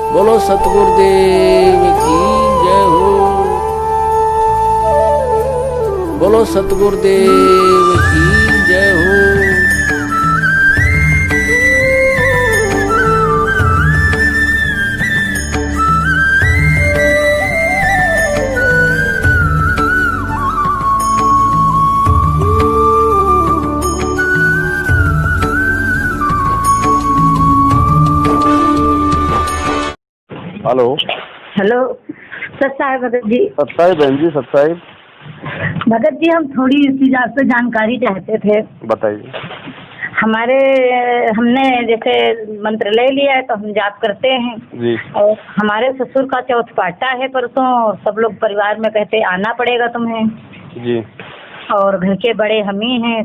बोलो सतगुरुदेव की जय हो। बोलो सतगुरुदेव की जय हो। हेलो। हेलो सत साहेब भगत जी। सत्साई बहन जी, सत्साई। भगत जी, हम थोड़ी सी आपसे जानकारी चाहते थे। बताइए। हमने जैसे मंत्र ले लिया है तो हम जाप करते हैं जी। और हमारे ससुर का चौथ पाटा है परसों, और सब लोग परिवार में कहते आना पड़ेगा तुम्हें जी। और घर के बड़े हम ही हैं,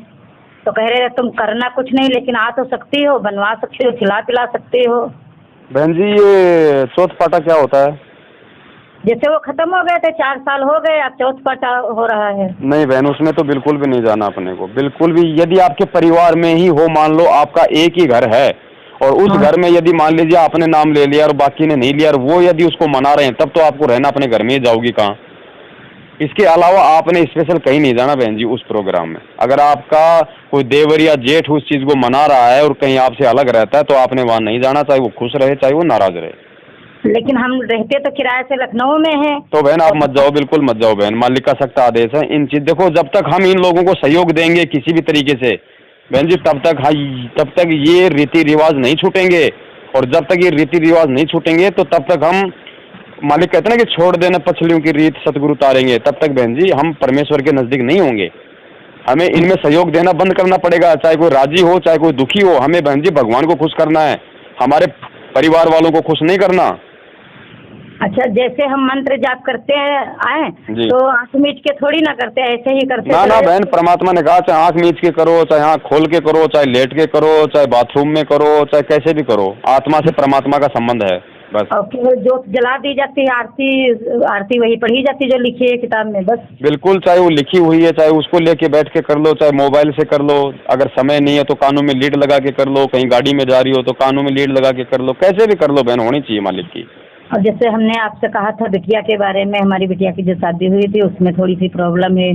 तो कह रहे तुम करना कुछ नहीं लेकिन आ तो सकती हो, बनवा सकती हो, खिला पिला सकती हो। बहन जी, ये चौथ पाटा क्या होता है? जैसे वो खत्म हो गए थे, 4 साल हो गए, अब चौथ पाटा हो रहा है। नहीं बहन, उसमें तो बिल्कुल भी नहीं जाना अपने को, बिल्कुल भी। यदि आपके परिवार में ही हो, मान लो आपका एक ही घर है और उस घर में यदि मान लीजिए आपने नाम ले लिया और बाकी ने नहीं लिया, और वो यदि उसको मना रहे हैं, तब तो आपको रहना अपने घर में ही, जाओगी कहाँ? इसके अलावा आपने स्पेशल कहीं नहीं जाना बहन जी उस प्रोग्राम में। अगर आपका कोई देवर या जेठ उस चीज को मना रहा है और कहीं आपसे अलग रहता है तो आपने वहां नहीं जाना, चाहे वो खुश रहे चाहे वो नाराज रहे। लेकिन हम रहते तो किराए से लखनऊ में हैं। तो बहन आप मत जाओ, बिल्कुल मत जाओ बहन, मालिक का सख्त आदेश है। इन चीज देखो, जब तक हम इन लोगों को सहयोग देंगे किसी भी तरीके से बहन जी, तब तक ये रीति रिवाज नहीं छूटेंगे, और जब तक ये रीति रिवाज नहीं छूटेंगे तो तब तक हम, मालिक कहते हैं ना कि छोड़ देना पछलियों की रीत सतगुरु तारेंगे, तब तक बहन जी हम परमेश्वर के नजदीक नहीं होंगे। हमें इनमें सहयोग देना बंद करना पड़ेगा, चाहे कोई राजी हो चाहे कोई दुखी हो। हमें बहन जी भगवान को खुश करना है, हमारे परिवार वालों को खुश नहीं करना। अच्छा, जैसे हम मंत्र जाप करते हैं तो आंख मीच के थोड़ी ना करते, ऐसे ही करते ना बहन, परमात्मा ने कहा चाहे आंख मीच के करो, चाहे आंख खोल के करो, चाहे लेट के करो, चाहे बाथरूम में करो, चाहे कैसे भी करो, आत्मा से परमात्मा का संबंध है बस। और जोत जला दी जाती है, आरती वही पढ़ी जाती जो लिखी है किताब में, बस। बिल्कुल, चाहे वो लिखी हुई है, चाहे उसको लेके बैठ के कर लो, चाहे मोबाइल से कर लो, अगर समय नहीं है तो कानों में लीड लगा के कर लो, कहीं गाड़ी में जा रही हो तो कानों में लीड लगा के कर लो, कैसे भी कर लो बहन, होनी चाहिए मालिक की। और जैसे हमने आपसे कहा था बिटिया के बारे में, हमारी बिटिया की जो शादी हुई थी उसमें थोड़ी सी प्रॉब्लम है,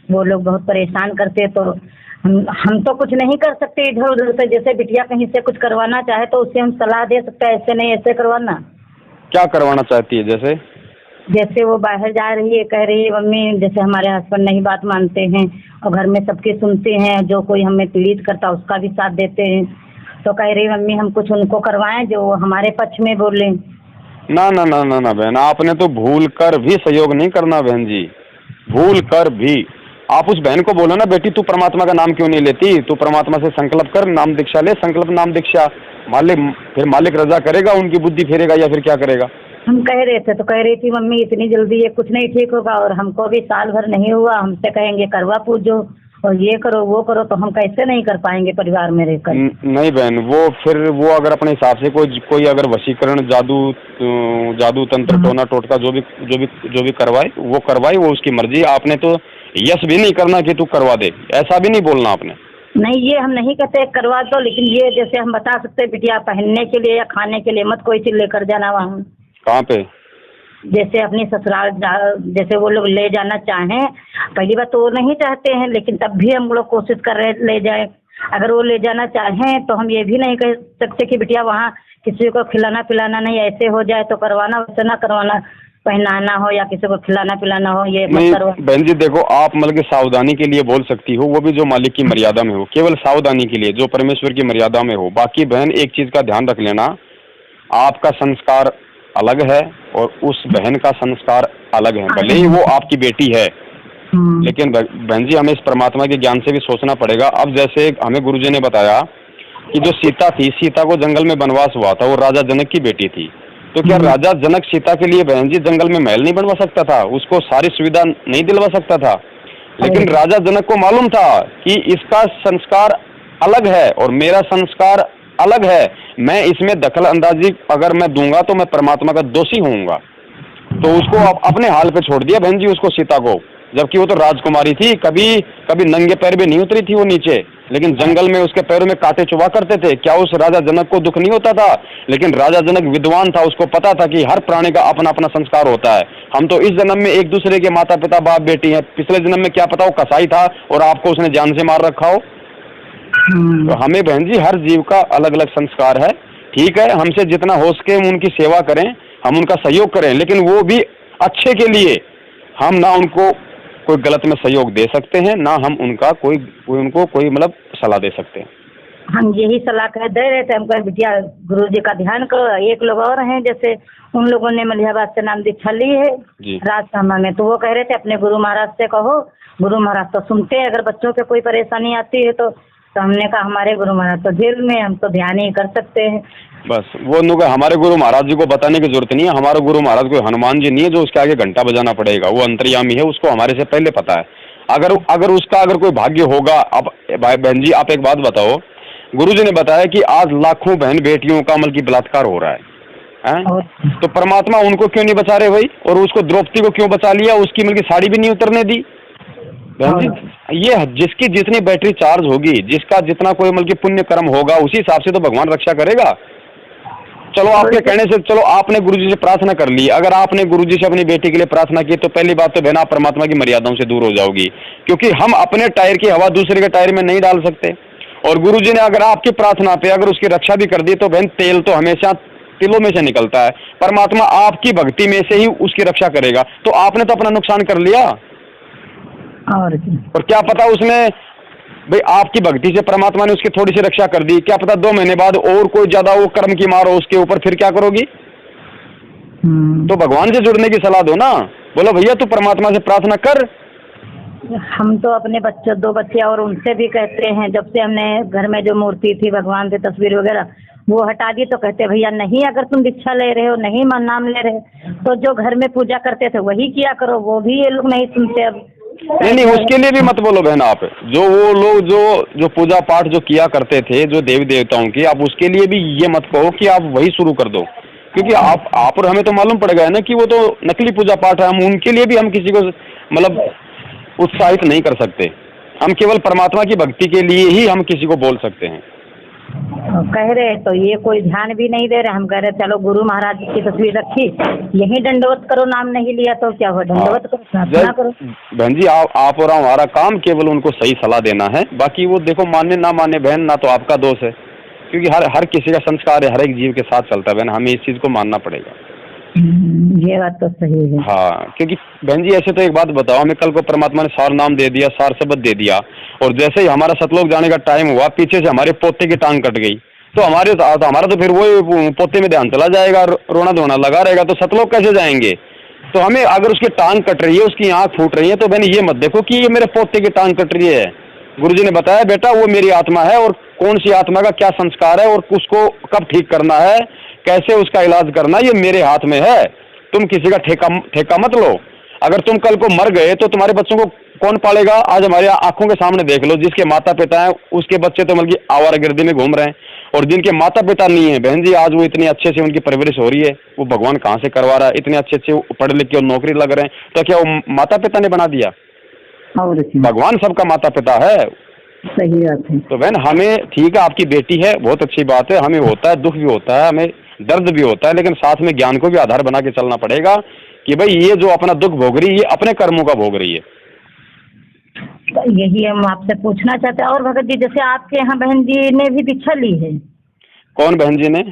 वो लोग बहुत परेशान करते, तो हम तो कुछ नहीं कर सकते इधर उधर से। जैसे बिटिया कहीं से कुछ करवाना चाहे तो उससे हम सलाह दे सकते हैं, ऐसे नहीं ऐसे करवाना। क्या करवाना चाहती है? जैसे वो बाहर जा रही है, कह रही है मम्मी जैसे हमारे हस्बैंड नहीं बात मानते हैं और घर में सबके सुनते हैं, जो कोई हमें पीड़ित करता उसका भी साथ देते हैं, तो कह रही मम्मी हम कुछ उनको करवाएं जो हमारे पक्ष में बोले। ना ना ना ना ना बहन, आपने तो भूल कर भी सहयोग नहीं करना बहन जी, भूल कर भी। आप उस बहन को बोलो ना, बेटी तू परमात्मा का नाम क्यों नहीं लेती, तू परमात्मा से संकल्प कर, नाम दीक्षा ले, संकल्प नाम दीक्षा। मालिक रजा करेगा, उनकी बुद्धि फेरेगा या फिर क्या करेगा? हम कह रहे थे तो कह रही थी मम्मी इतनी जल्दी ये कुछ नहीं ठीक होगा, और हमको भी साल भर नहीं हुआ, हमसे कहेंगे करवा पूजो और ये करो वो करो, तो हम कैसे नहीं कर पाएंगे परिवार में रहकर। नहीं बहन, वो अगर अपने हिसाब से कोई अगर वशीकरण, जादू तंत्र, टोना टोटका जो भी करवाए वो उसकी मर्जी। आपने तो यस भी नहीं करना कि तू करवा दे, ऐसा भी नहीं बोलना आपने। नहीं, ये हम नहीं कहते करवा दो, लेकिन ये जैसे हम बता सकते बिटिया पहनने के लिए या खाने के लिए मत कोई चीज लेकर जाना वहाँ। कहाँ पे? जैसे अपनी ससुराल जैसे वो लोग ले जाना चाहें, पहली बात तो वो नहीं चाहते हैं, लेकिन तब भी हम लोग कोशिश कर रहे ले जाए। अगर वो ले जाना चाहें तो हम ये भी नहीं कह सकते कि बिटिया वहाँ किसी को खिलाना पिलाना नहीं, ऐसे हो जाए तो करवाना, वैसे ना करवाना, पहनाना हो या किसी को खिलाना पिलाना हो ये मत करवा। बहन जी देखो, आप मतलब कि सावधानी के लिए बोल सकती हो, वो भी जो मालिक की मर्यादा में हो, केवल सावधानी के लिए जो परमेश्वर की मर्यादा में हो। बाकी बहन एक चीज का ध्यान रख लेना, आपका संस्कार अलग है और उस बहन का संस्कार अलग है, भले ही वो आपकी बेटी है, लेकिन बहन जी हमें इस परमात्मा के ज्ञान से भी सोचना पड़ेगा। अब जैसे हमें गुरुजी ने बताया कि जो सीता थी, सीता को जंगल में वनवास हुआ था, वो राजा जनक की बेटी थी, तो क्या राजा जनक सीता के लिए बहन जी जंगल में महल नहीं बनवा सकता था, उसको सारी सुविधा नहीं दिलवा सकता था? लेकिन राजा जनक को मालूम था कि इसका संस्कार अलग है और मेरा संस्कार अलग है, मैं इसमें दखल अंदाजी अगर मैं दूंगा तो मैं परमात्मा का दोषी होऊंगा, तो उसको अपने हाल पे छोड़ दिया बहन जी उसको, सीता को, जबकि वो तो राजकुमारी थी, कभी नंगे पैर भी नहीं उतरी थी वो नीचे, लेकिन जंगल में उसके पैरों में कांटे चुभा करते थे, क्या उस राजा जनक को दुख नहीं होता था? लेकिन राजा जनक विद्वान था, उसको पता था कि हर प्राणी का अपना अपना संस्कार होता है। हम तो इस जन्म में एक दूसरे के माता पिता बाप बेटी हैं, पिछले जन्म में क्या पता वो कसाई था और आपको उसने जान से मार रखा हो। तो हमें बहन जी हर जीव का अलग अलग संस्कार है। ठीक है, हमसे जितना हो सके हम उनकी सेवा करें, हम उनका सहयोग करें, लेकिन वो भी अच्छे के लिए। हम ना उनको कोई गलत में सहयोग दे सकते हैं, ना हम उनका उनको कोई मतलब सलाह दे सकते हैं। हम यही सलाह कह दे रहे थे, हम कहे बिटिया गुरु जी का ध्यान करो। एक लोग और हैं, जैसे उन लोगों ने मलिहाबाद से नाम दीक्षा ली है राजसभा में, तो वो कह रहे थे अपने गुरु महाराज से कहो। गुरु महाराज तो सुनते हैं, अगर बच्चों के कोई परेशानी आती है तो हमने कहा हमारे गुरु महाराज तो जेल में, हम तो ध्यान ही कर सकते हैं। बस वो हमारे गुरु महाराज जी को बताने की जरूरत नहीं है। हमारे गुरु महाराज कोई हनुमान जी नहीं है जो उसके आगे घंटा बजाना पड़ेगा। वो अंतर्यामी है, उसको हमारे से पहले पता है। अगर उसका कोई भाग्य होगा। अब बहन जी आप एक बात बताओ, गुरु जी ने बताया कि आज लाखों बहन बेटियों का मतलब की बलात्कार हो रहा है? तो परमात्मा उनको क्यों नहीं बचा रहे भाई? और उसको द्रौपदी को क्यों बचा लिया? उसकी मतलब की साड़ी भी नहीं उतरने दी। बहन जी ये जिसकी जितनी बैटरी चार्ज होगी, जिसका जितना कोई मतलब की पुण्य कर्म होगा, उसी हिसाब से तो भगवान रक्षा करेगा। चलो आपके कहने से, चलो आपने गुरुजी से प्रार्थना कर ली, अगर आपने गुरुजी से अपनी बेटी के लिए प्रार्थना की तो पहली बात तो बहन आप परमात्मा की मर्यादाओं से दूर हो जाओगी, क्योंकि हम अपने टायर की हवा दूसरे के टायर में नहीं डाल सकते। और गुरुजी ने अगर आपकी प्रार्थना पे अगर उसकी रक्षा भी कर दी तो बहन तेल तो हमेशा तिलों में से निकलता है। परमात्मा आपकी भक्ति में से ही उसकी रक्षा करेगा। तो आपने तो अपना नुकसान कर लिया, और क्या पता उसने भाई आपकी भक्ति से परमात्मा ने उसकी थोड़ी सी रक्षा कर दी, क्या पता 2 महीने बाद और कोई ज्यादा वो कर्म की मार हो उसके ऊपर, फिर क्या करोगी? तो भगवान से जुड़ने की सलाह दो ना। बोलो भैया तू परमात्मा से प्रार्थना कर। हम तो अपने बच्चों 2 बच्चे और उनसे भी कहते हैं, जब से हमने घर में जो मूर्ति थी भगवान की तस्वीर वगैरह वो हटा दी तो कहते भैया नहीं, अगर तुम दीक्षा ले रहे हो, नहीं नाम ले रहे तो जो घर में पूजा करते थे वही किया करो। वो भी ये लोग नहीं सुनते। अब नहीं, उसके लिए भी मत बोलो बहन आप। वो लोग जो पूजा पाठ जो किया करते थे जो देवी देवताओं की, आप उसके लिए भी ये मत कहो कि आप वही शुरू कर दो, क्योंकि आप और हमें तो मालूम पड़ गया है ना कि वो तो नकली पूजा पाठ है। हम उनके लिए भी हम किसी को मतलब उत्साहित नहीं कर सकते। हम केवल परमात्मा की भक्ति के लिए ही हम किसी को बोल सकते हैं। कह रहे तो ये कोई ध्यान भी नहीं दे रहे। हम कह रहे चलो गुरु महाराज की तस्वीर रखी, यही दंडवत करो, नाम नहीं लिया तो क्या हुआ, दंडवत करो, प्रार्थना करो। बहन जी आप और हमारा काम केवल उनको सही सलाह देना है। बाकी वो देखो माने ना माने बहन, ना तो आपका दोष है, क्योंकि हर किसी का संस्कार है, हर एक जीव के साथ चलता है बहन। हमें इस चीज को मानना पड़ेगा। ये बात तो सही है। हाँ, क्योंकि बहन जी ऐसे तो एक बात बताओ, हमें कल को परमात्मा ने सार नाम दे दिया, सार शब्द दे दिया, और जैसे ही हमारा सतलोक जाने का टाइम हुआ पीछे से हमारे पोते की टांग कट गई, तो हमारा तो फिर वो पोते में ध्यान चला जाएगा, रोना धोना लगा रहेगा, तो सतलोक कैसे जाएंगे? तो हमें अगर उसकी टांग कट रही है, उसकी आंख फूट रही है, तो बहन ये मत देखो कि ये मेरे पोते की टांग कट रही है। गुरुजी ने बताया बेटा वो मेरी आत्मा है, और कौन सी आत्मा का क्या संस्कार है और उसको कब ठीक करना है, कैसे उसका इलाज करना, ये मेरे हाथ में है। तुम किसी का ठेका मत लो। अगर तुम कल को मर गए तो तुम्हारे बच्चों को कौन पालेगा? आज हमारे आंखों के सामने देख लो, जिसके माता पिता हैं उसके बच्चे तो मतलब आवारागर्दी में घूम रहे हैं, और जिनके माता पिता नहीं है बहन जी, आज वो इतने अच्छे से उनकी परवरिश हो रही है, वो भगवान कहाँ से करवा रहा है? इतने अच्छे पढ़ लिख के और नौकरी लग रहे हैं, तो क्या वो माता पिता ने बना दिया? भगवान सबका माता पिता है। सही बात है। तो बहन हमें, ठीक है आपकी बेटी है, बहुत अच्छी बात है, हमें होता है दुख भी होता है, हमें दर्द भी होता है, लेकिन साथ में ज्ञान को भी आधार बना के चलना पड़ेगा कि भाई ये जो अपना दुख भोग रही है ये अपने कर्मों का भोग रही है। यही हम आपसे पूछना चाहते हैं। और भगत जी जैसे आपके यहाँ बहन जी ने भी दीक्षा ली है। कौन बहन जी ने?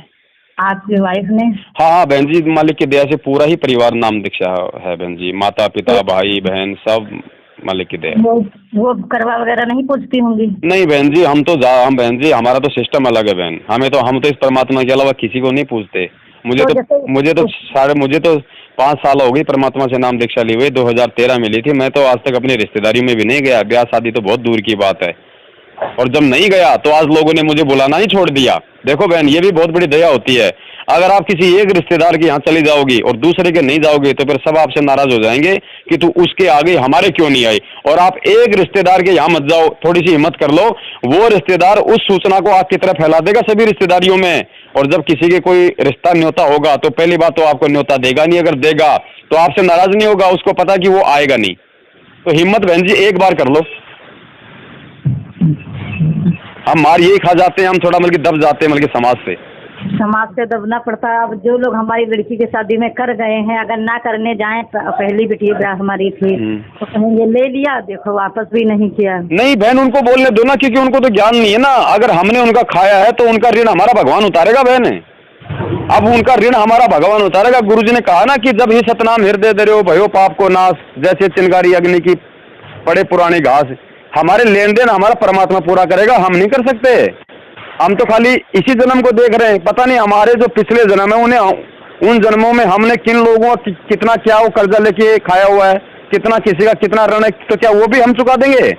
आपकी वाइफ ने? हाँ बहन जी, मालिक की दया से पूरा ही परिवार नाम दीक्षा है बहन जी, माता पिता भाई बहन सब मालिक की दया। वो करवा वगैरह नहीं पूछती होंगी? नहीं बहन जी, हम बहन जी हमारा तो सिस्टम अलग है बहन। हम तो इस परमात्मा के अलावा किसी को नहीं पूछते। मुझे तो 5 साल हो गई परमात्मा से नाम दीक्षा ली हुई, 2013 में ली थी। मैं तो आज तक अपनी रिश्तेदारी में भी नहीं गया, ब्याह शादी तो बहुत दूर की बात है। और जब नहीं गया तो आज लोगों ने मुझे बुलाना ही छोड़ दिया। देखो बहन ये भी बहुत बड़ी दया होती है। अगर आप किसी एक रिश्तेदार के यहाँ चली जाओगी और दूसरे के नहीं जाओगे तो फिर सब आपसे नाराज हो जाएंगे कि तू उसके आगे हमारे क्यों नहीं आई। और आप एक रिश्तेदार के यहाँ मत जाओ, थोड़ी सी हिम्मत कर लो, वो रिश्तेदार उस सूचना को आपकी तरफ फैला देगा सभी रिश्तेदारियों में। और जब किसी के कोई रिश्ता न्योता होगा तो पहली बात तो आपको न्योता देगा नहीं, अगर देगा तो आपसे नाराज नहीं होगा, उसको पता कि वो आएगा नहीं। तो हिम्मत बहन जी एक बार कर लो। हम मार यही खा जाते हैं, हम थोड़ा मतलब दब जाते हैं मतलब समाज से दबना पड़ता है। अब जो लोग हमारी लड़की की शादी में कर गए हैं, अगर ना करने जाएं, पहली बेटी हमारी थी, तो कहेंगे ले लिया, देखो वापस भी नहीं किया। नहीं बहन, उनको बोलने दो ना, क्योंकि उनको तो ज्ञान नहीं है ना। अगर हमने उनका खाया है तो उनका ऋण हमारा भगवान उतारेगा बहन। अब उनका ऋण हमारा भगवान उतारेगा। गुरुजी ने कहा ना कि जब ही सतनाम हृदय दे रहे भयो पाप को नाश, जैसे चिंगारी अग्नि की पड़े पुरानी घास। हमारे लेन देन हमारा परमात्मा पूरा करेगा, हम नहीं कर सकते। हम तो खाली इसी जन्म को देख रहे हैं। पता नहीं हमारे जो पिछले जन्म है, उन्हें उन जन्मों में हमने किन लोगों का कितना क्या वो कर्जा लेके खाया हुआ है, कितना किसी का कितना ऋण है, तो क्या वो भी हम चुका देंगे?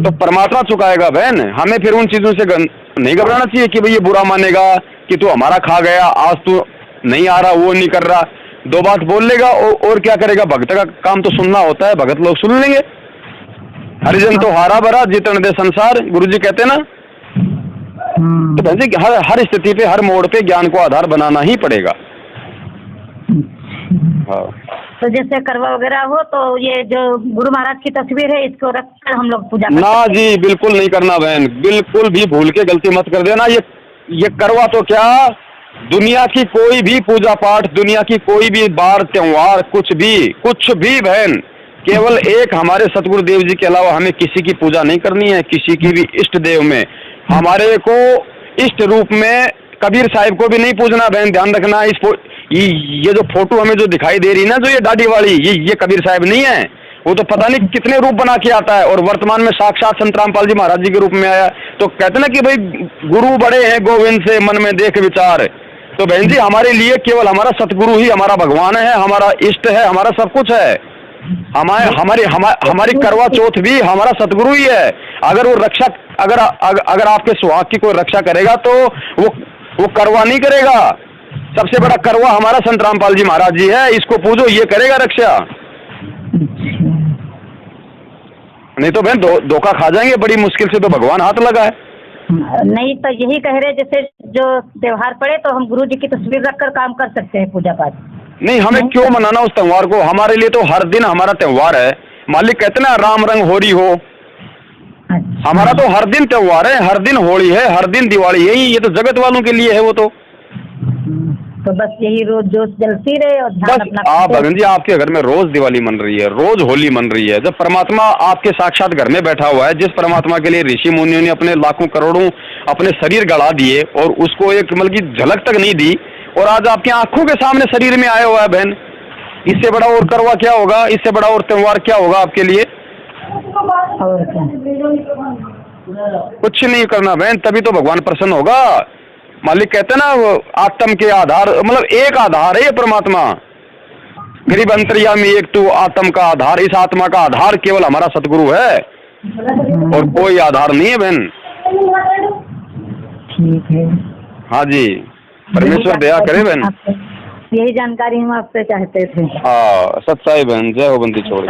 तो परमात्मा चुकाएगा बहन। हमें फिर उन चीजों से नहीं घबराना चाहिए कि भाई ये बुरा मानेगा कि तू हमारा खा गया, आज तू नहीं आ रहा, वो नहीं कर रहा। दो बात बोल लेगा और क्या करेगा? भक्त का काम तो सुनना होता है, भगत लोग सुन लेंगे। हरिजन तो हारा भरा जीतन दे संसार, गुरुजी कहते हैं ना। तो बहन जी हर स्थिति पे, हर मोड़ पे ज्ञान को आधार बनाना ही पड़ेगा। हाँ। तो जैसे करवा वगैरह हो तो ये जो गुरु महाराज की तस्वीर है, इसको रखकर हम लोग पूजा ना जी, बिल्कुल नहीं करना बहन, बिल्कुल भी भूल के गलती मत कर देना। ये करवा तो क्या, दुनिया की कोई भी पूजा पाठ, दुनिया की कोई भी बार त्योहार, कुछ भी बहन, केवल एक हमारे सतगुरु देव जी के अलावा हमें किसी की पूजा नहीं करनी है, किसी की भी इष्ट देव में। हमारे को इष्ट रूप में कबीर साहिब को भी नहीं पूजना बहन, ध्यान रखना। ये जो फोटो हमें जो दिखाई दे रही है ना, जो ये दाढ़ी वाली, ये कबीर साहिब नहीं है। वो तो पता नहीं कितने रूप बना के आता है, और वर्तमान में साक्षात संत रामपाल जी महाराज जी के रूप में आया। तो कहते ना कि भाई गुरु बड़े हैं गोविंद से मन में देख विचार। तो बहन जी हमारे लिए केवल हमारा सतगुरु ही हमारा भगवान है, हमारा इष्ट है, हमारा सब कुछ है। हमारी करवा चौथ भी हमारा सतगुरु ही है। अगर वो रक्षा, अगर आपके सुहाग की कोई रक्षा करेगा तो वो करवा नहीं करेगा। सबसे बड़ा करवा हमारा संत रामपाल जी महाराज जी है, इसको पूजो, ये करेगा रक्षा। नहीं तो बहन धोखा खा जाएंगे, बड़ी मुश्किल से तो भगवान हाथ लगा है। नहीं तो यही कह रहे, जैसे जो त्योहार पड़े तो हम गुरु जी की तस्वीर रखकर काम कर सकते हैं, पूजा पाठ। नहीं, हमें क्यों मनाना उस त्योहार को? हमारे लिए तो हर दिन हमारा त्योहार है। मालिक कहते ना राम रंग होरी हो। अच्छा। हमारा तो हर दिन त्योहार है, हर दिन होली है, हर दिन दिवाली है। ये तो जगत वालों के लिए है वो तो बस यही रोज जोश जलती रहे और ध्यान अपना। आप भगन जी आपके घर में रोज दिवाली मन रही है, रोज होली मन रही है। जब परमात्मा आपके साक्षात घर में बैठा हुआ है, जिस परमात्मा के लिए ऋषि मुनियों ने अपने लाखों करोड़ों अपने शरीर गड़ा दिए और उसको एक मतलब की झलक तक नहीं दी, और आज आपकी आंखों के सामने शरीर में आया हुआ है बहन, इससे बड़ा और करवा क्या होगा? इससे बड़ा और त्योहार क्या होगा आपके लिए? और क्या? कुछ नहीं करना बहन, तभी तो भगवान प्रसन्न होगा। मालिक कहते हैं ना आत्म के आधार, मतलब एक आधार है ये परमात्मा। गरीब अंतर्यामी एक तू आत्म का आधार। इस आत्मा का आधार केवल हमारा सतगुरु है और कोई आधार नहीं है बहन। ठीक है। हाँ जी, परमेश्वर दया करे बहन। यही जानकारी हम आपसे चाहते थे। हाँ, सच्चाई बहन। जय हो बंदी छोड़।